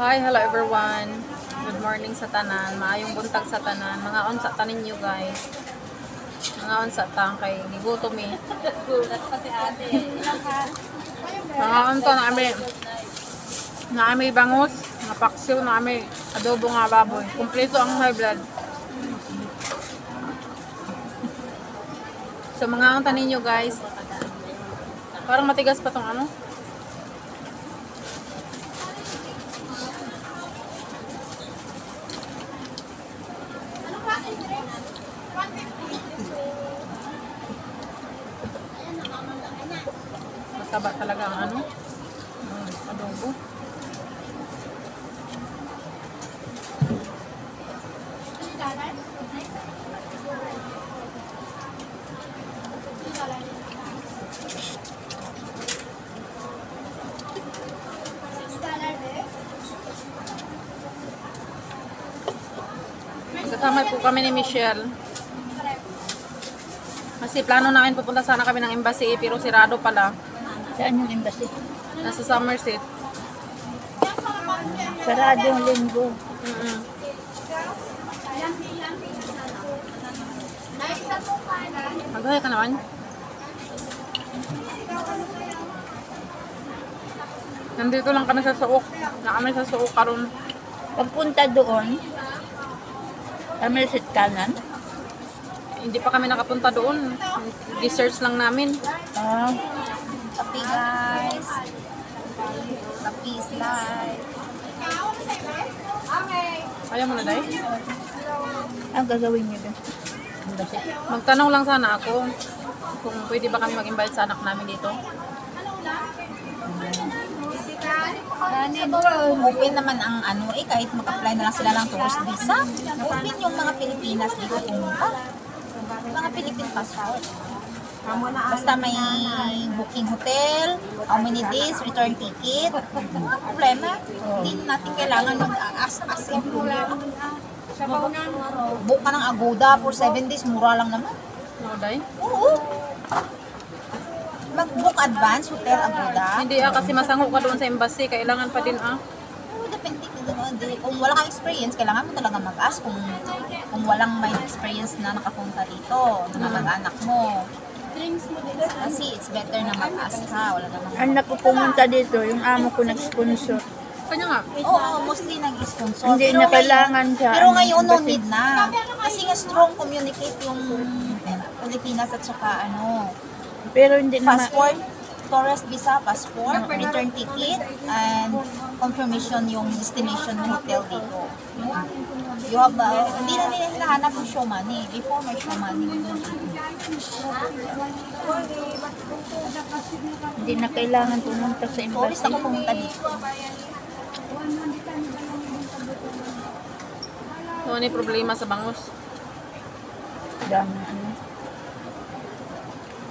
Hi, hello everyone. Good morning sa tanan. Maayong buntag sa tanan. Mga on sa tanin nyo guys. Mga on sa tang kay gigutom eh. Gulat pa si ate. Ilang ka? Mga on to na may bangus, na paksiw, na may adobo nga baboy. Kumpleto ang high blood. So mga on tanin nyo guys. Parang matigas pa tong ano. Mataba talaga ang ano. Adobo. Kasama po kami ni Michelle. Kasi plano namin pupunta sana kami ng embassy pero sirado pala. Saan yung embassy? Nasa Somerset. Sarado yung linggo. Magaya ka naman. Nandito lang kami sa Suok. Na kami sa Suok karon. Pagpunta doon, Somerset kanan. Hindi pa kami nakapunta doon. Research lang namin. Kapi guys. Kapi slide. Ayaw mo na, Day? Ang gagawin niyo doon? Magtanong lang sana ako kung pwede ba kami mag-invite sa anak namin dito. Open naman ang ano kahit mag-apply na lang sila ng tourist visa. Open yung mga Pilipinas dito pumunta. Mga Philippine passport. Basta may booking hotel, how many days, return ticket. Mga problema. Hindi natin kailangan mag-as employer. Book ka ng Agoda for 7 days, mura lang naman. No, Day? Oo. Mag-book advance, hotel Agoda. Hindi kasi masango ka doon sa embassy. Kailangan pa din Depende kung wala kang experience, kailangan mo talaga mag-ask kung walang may experience na nakapunta dito, na mag-anak mo. Kasi it's better na mag-ask ka, wala namang... Anak ko pumunta dito, yung amo ko nag-sponsor. Kanya nga. Oo, mostly nag-sponsor. Hindi na kailangan siya. Pero ngayon, no need na. Kasi nga strong communicate yung Pilipinas at saka Pero hindi naman. passport, tourist visa, passport, return ticket, and confirmation yung destination ng hotel dito. You have, hindi na nila hinahanap yung show money. Before may show money. Hindi na kailangan pumunta sa Tourist embassy. ako pumunta dito. So, ano yung problema sa bangus? Dami ano.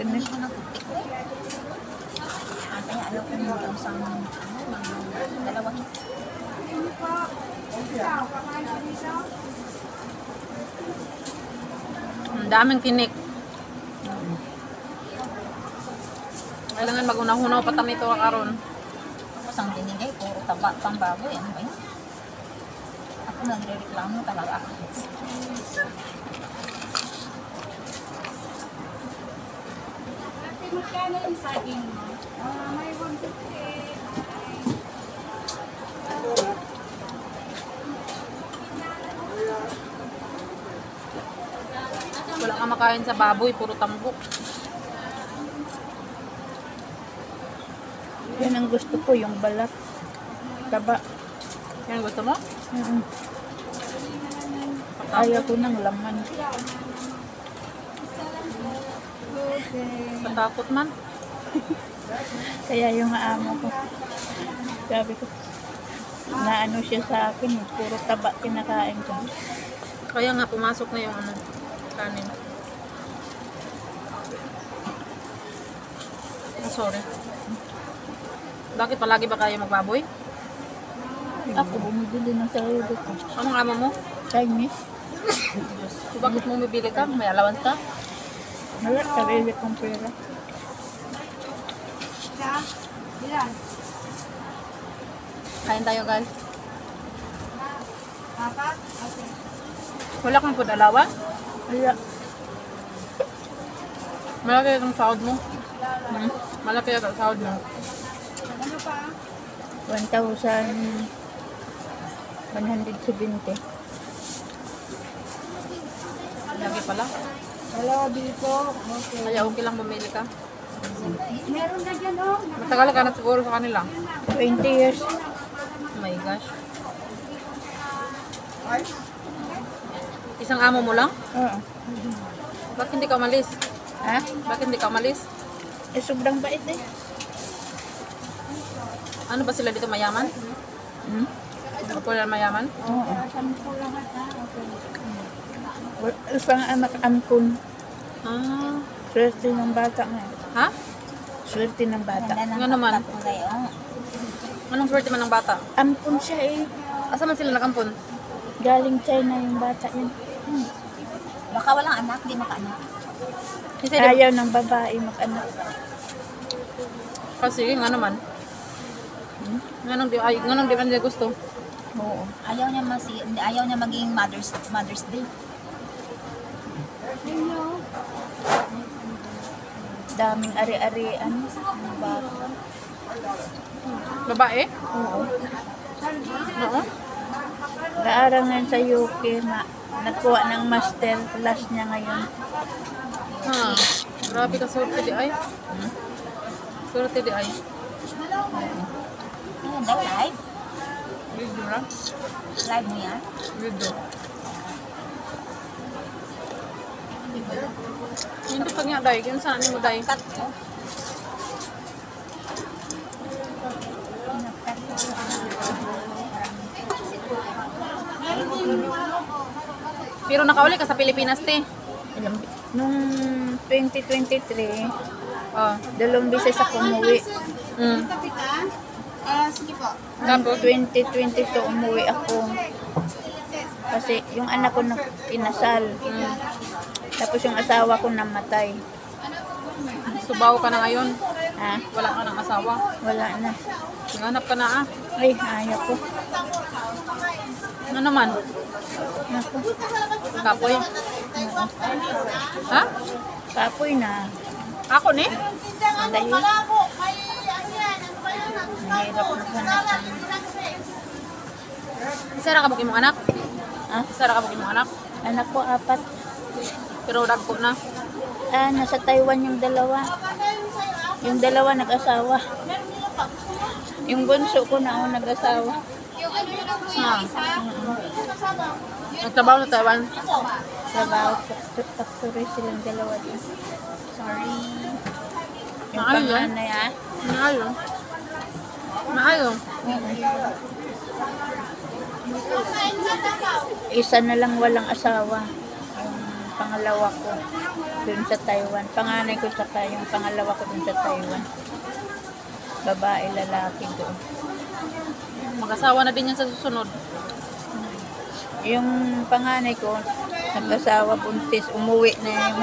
Hindi ko nagputik ko. Kaya ayaw ko nung isang dalawa hit. Ang daming tinik. Kailangan mag-unahunaw pa kami ito karon. Tapos ang binigay, puro taba pang baboy. Ano ba yun? Ako nagre-reklamo talaga ako. Magkano yung saging mo? May 150. Wala kang makain sa baboy, puro tambok. Yan ang gusto ko, yung balat. Taba. Yan gusto mo? Ayaw ko ng laman. Patakot man. Kaya yung amo ko, sabi ko, naano siya sa akin, puro taba kinakain ko. Kaya nga pumasok na yung kanin. Sorry. Bakit palagi ba kayo magbaboy? Ako, bumibili ng sarili ko. Anong amo mo? Chinese. So, bakit mo bibili ka? May allowance ka? Wala, sarili kong pera. Kain tayo guys. Wala kang food allowance? Wala. Malaki ang sahod mo. Hmm? Malaki ang sahod mo. 1,170. Lagi pala. Hello, dito. Okay. Kaya okay lang bumili ka. Meron na dyan, oh. Matagal ka na siguro sa kanila. 20 years. Oh my gosh. Isang amo mo lang? Oo. Bakit hindi ka umalis? Ha? Bakit hindi ka umalis? Eh, sobrang bait eh. Ano ba sila dito, mayaman? Hmm? Popular mayaman? Oo. Isang anak ampun. Ah. Swerte ng bata nga. Ha? Swerte ng bata. Nga naman. Anong swerte man ng bata? Ampun siya eh. Asa man sila nakampon? Galing China yung bata yun. Baka walang anak, di maka-anak. Kasi Ayaw ng babae mag-anak. kasi nga naman. Nga nang di man nila gusto. Oo. Ayaw niya maging Mother's Day. Daming ari-arian. Ang bata. Babae? Oo. Oo. Nag-aaral ngayon sa UK na nagkuha ng master class niya ngayon. Ha. Grabe ka swerte di ay. Swerte di ay. Ayan, daw live. Video na. Live mo yan. Video. Hindi pag nga day. Kaya saan mo day? Cut mo. Pero nakauli ka sa Pilipinas, te. Nung 2023, Oh. 2 beses ako umuwi. Mm. Sige po. Tapos, 2022 umuwi ako. Kasi yung anak ko kinasal. Tapos yung asawa ko namatay. subaw ka na ngayon. Ha? Wala ka ng asawa. Wala na. Nganap ka na ah. Ay, ayaw ko. Ano naman? Naku. Kapoy. Ha? Kapoy na. Ako ni? Dahil mahirap na hanapan. Sara ka bukid mong anak? Ha? Sara ka bukid mong anak? Anak ko 4. Pero dagko na. Nasa Taiwan yung dalawa. Yung dalawa nag-asawa. Yung bunso ko na ako nag-asawa. Ha? Nagtrabaho sa Taiwan. Trabaho sa factory silang dalawa din. Sorry. Yung Maayo yan? panganay ha? Maayo. Maayo. Isa na lang walang asawa. Yung pangalawa ko dun sa Taiwan. Panganay ko saka yung pangalawa ko dun sa Taiwan. Babae, lalaki doon. Mag-asawa na din yan sa susunod. Yung panganay ko, nag-asawa, buntis, umuwi na yung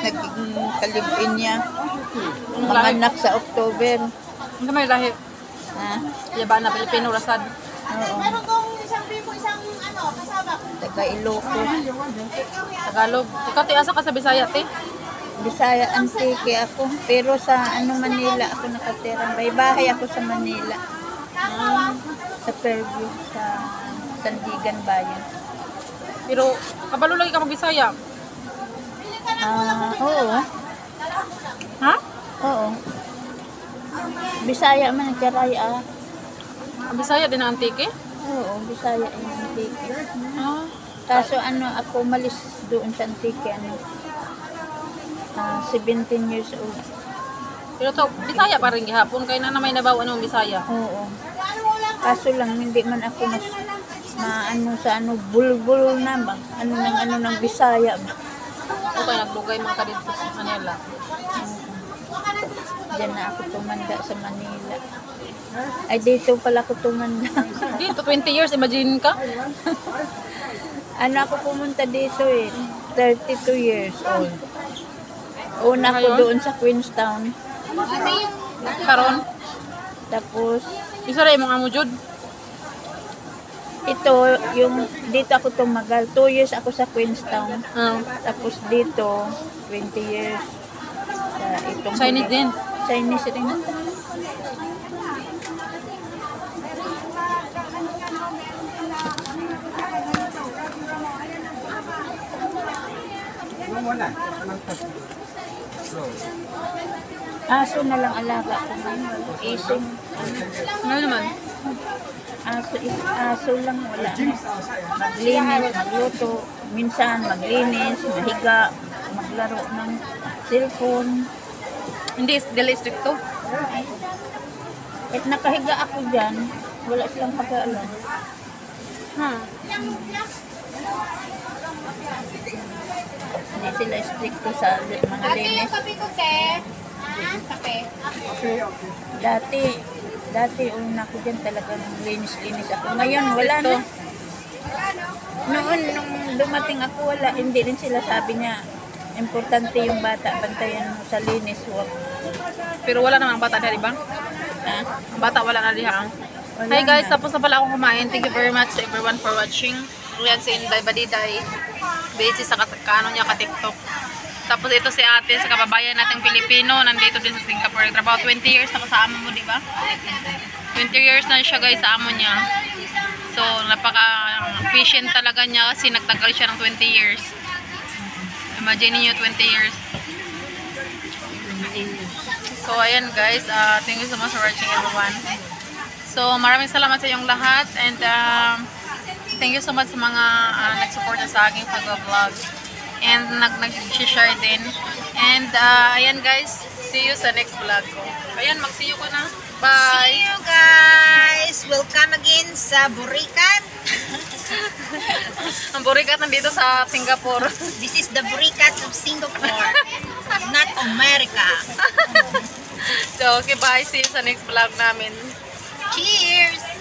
naging kalibin niya. Anong lahi? Manganak sa October. Hindi may lahi. Ha? Yaba na Pilipino rasad. Oo. Meron kong isang bibo, isang kasama. Taga Iloco. Tagalog. Ikaw ti asa ka sa Bisaya te? Bisaya Antique ako. Pero sa Manila ako nakatira. May bahay ako sa Manila. Sa Fairview, sa Sandigan Bayan. Pero kabalo lagi ka mag-Bisaya. Oo. Ha? Oo. Bisaya man nagkaray Ang Bisaya din ang Antique? Oo, Bisaya yung Antique. Ah. Kaso ako umalis doon sa Antique, 17 years old. Pero to, Bisaya pa rin gihapon. Kaya na may nabawa ng Bisaya. Oo. Kaso lang, hindi man ako sa bulbul na ba? Ng Bisaya ba? Okay, naglugay mga ka dito sa Manila. Diyan na ako tumanda sa Manila. Ay, dito pala ako tumanda. Dito, 20 years, imagine ka? Ako pumunta dito 32 years old. Una ko Ngayon? doon sa Queenstown. Karon, Tapos, isa rin mong amo jud. Ito, yung dito ako tumagal. 2 years ako sa Queenstown. Tapos dito, 20 years. Sa itong Chinese din. Chinese rin. Aso na lang alaga ko ngayon. Ising. Ano naman? Aso lang, wala na. Maglinis, magluto, minsan maglinis, mahiga, maglaro ng cellphone. Hindi, dili stricto. At nakahiga ako dyan, wala silang pag-aalam. Hindi sila stricto sa mga linis. Dati una ko dyan talagang linis-linis ako. Ngayon wala na. Noon, nung dumating ako, wala. Hindi rin sila sabi niya, importante yung bata, bantayan mo sa linis. Huwag. Pero wala namang bata na, di ba? Ha? Ang bata wala na diha. Wala Hi guys, na. tapos na pala akong kumain. Thank you very much to everyone for watching. Yan si Inday Badiday. Busy sa kaano niya ka-TikTok. Tapos ito si ate sa kababayan nating Pilipino. Nandito din sa Singapore. About 20 years na sa amo mo, di ba? 20 years na siya guys sa amo niya. So, napaka-patient talaga niya kasi nagtagal siya ng 20 years. Imagine niyo 20 years. So, ayan guys. Thank you so much for watching everyone. So, maraming salamat sa inyong lahat. And, thank you so much sa mga nag-support sa aking pag-vlog. And, nag-share din. And, ayan guys. See you sa next vlog ko. Ayan, mag-see you ko na. Bye! See you guys! Welcome again sa Burikat. Ang burikat nandito sa Singapore. This is the Burikat of Singapore, not America. So, okay, bye. See you sa next vlog namin. Cheers!